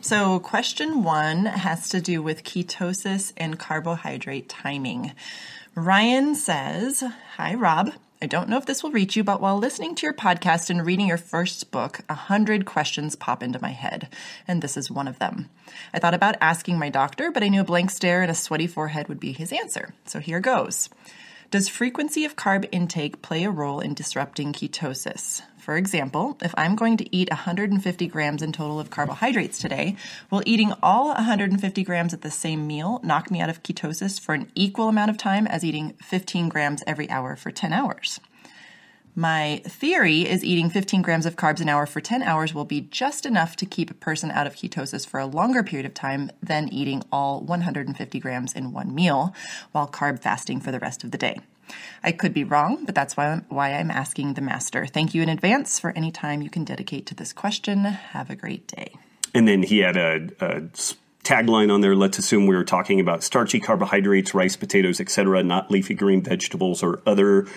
So question 1 has to do with ketosis and carbohydrate timing. Ryan says, "Hi, Rob. I don't know if this will reach you, but while listening to your podcast and reading your first book, 100 questions pop into my head, and this is one of them. I thought about asking my doctor, but I knew a blank stare and a sweaty forehead would be his answer. So here goes. Does frequency of carb intake play a role in disrupting ketosis? For example, if I'm going to eat 150 grams in total of carbohydrates today, will eating all 150 grams at the same meal knock me out of ketosis for an equal amount of time as eating 15 grams every hour for 10 hours? My theory is eating 15 grams of carbs an hour for 10 hours will be just enough to keep a person out of ketosis for a longer period of time than eating all 150 grams in one meal while carb fasting for the rest of the day. I could be wrong, but that's why I'm asking the master. Thank you in advance for any time you can dedicate to this question. Have a great day." And then he had a tagline on there. Let's assume we were talking about starchy carbohydrates, rice, potatoes, etc., not leafy green vegetables or other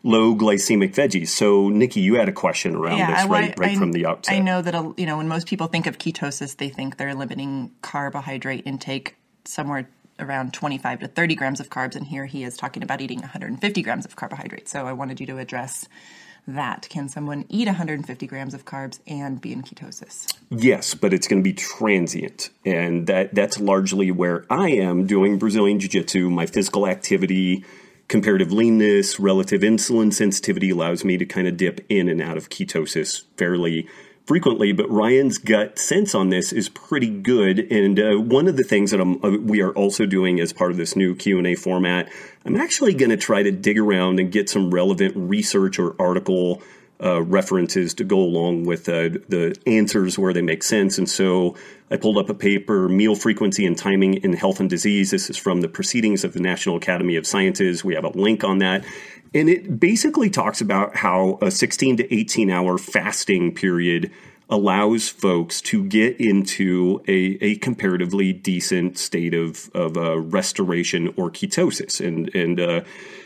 low glycemic veggies. So, Nicki, you had a question around this right from the outset. I know that when most people think of ketosis, they think they're limiting carbohydrate intake somewhere around 25 to 30 grams of carbs, and here he is talking about eating 150 grams of carbohydrates. So I wanted you to address that. Can someone eat 150 grams of carbs and be in ketosis? Yes, but it's going to be transient, and that's largely where I am doing Brazilian Jiu-Jitsu. My physical activity, comparative leanness, relative insulin sensitivity allows me to kind of dip in and out of ketosis fairly frequently, but Ryan's gut sense on this is pretty good. And one of the things that we are also doing as part of this new Q&A format, I'm actually going to try to dig around and get some relevant research or article references to go along with the answers where they make sense. And so I pulled up a paper, Meal Frequency and Timing in Health and Disease. This is from the Proceedings of the National Academy of Sciences. We have a link on that. And it basically talks about how a 16 to 18 hour fasting period allows folks to get into a comparatively decent state of restoration or ketosis. And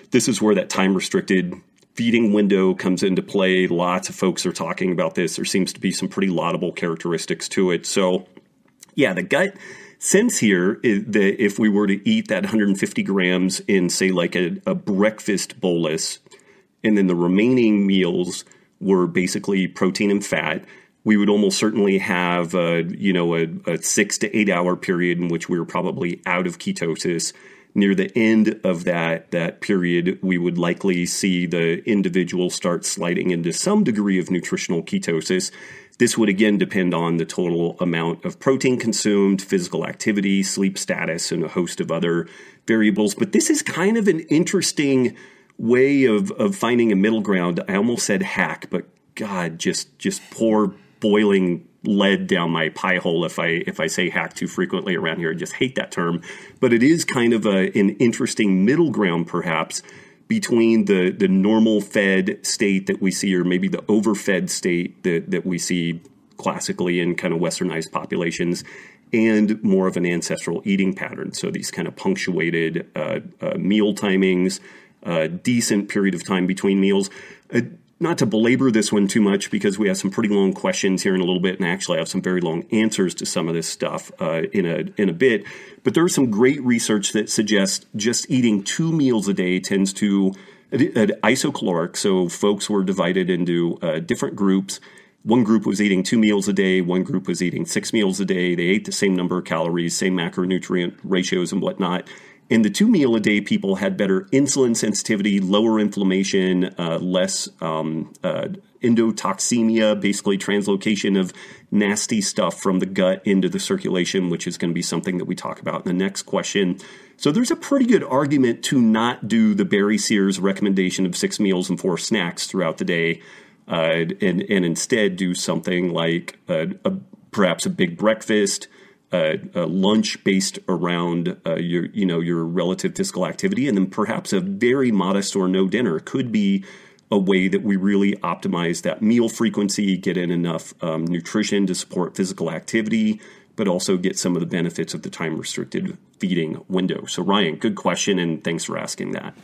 this is where that time restricted feeding window comes into play. Lots of folks are talking about this. There seems to be some pretty laudable characteristics to it. So yeah, the gut sense here is that if we were to eat that 150 grams in, say, like a breakfast bolus, and then the remaining meals were basically protein and fat, we would almost certainly have a 6 to 8 hour period in which we were probably out of ketosis. Near the end of that period, we would likely see the individual start sliding into some degree of nutritional ketosis. This would again depend on the total amount of protein consumed, physical activity, sleep status, and a host of other variables. But this is kind of an interesting way of finding a middle ground. I almost said hack, but God, just pour boiling lead down my pie hole if I say hack too frequently around here. I just hate that term. But it is kind of an interesting middle ground, perhaps, between the normal fed state that we see, or maybe the overfed state that we see classically in kind of westernized populations, and more of an ancestral eating pattern. So these kind of punctuated meal timings, decent period of time between meals. Not to belabor this one too much, because we have some pretty long questions here in a little bit, and actually I have some very long answers to some of this stuff in a bit. But there's some great research that suggests just eating 2 meals a day tends to isocaloric. So folks were divided into different groups. One group was eating 2 meals a day. One group was eating 6 meals a day. They ate the same number of calories, same macronutrient ratios and whatnot. And the 2 meal a day people had better insulin sensitivity, lower inflammation, less endotoxemia, basically translocation of nasty stuff from the gut into the circulation, which is going to be something that we talk about in the next question. So there's a pretty good argument to not do the Barry Sears recommendation of 6 meals and 4 snacks throughout the day, and instead do something like perhaps a big breakfast, a lunch based around your relative physical activity, and then perhaps a very modest or no dinner could be a way that we really optimize that meal frequency, get in enough nutrition to support physical activity, but also get some of the benefits of the time restricted feeding window. So Ryan, good question, and thanks for asking that.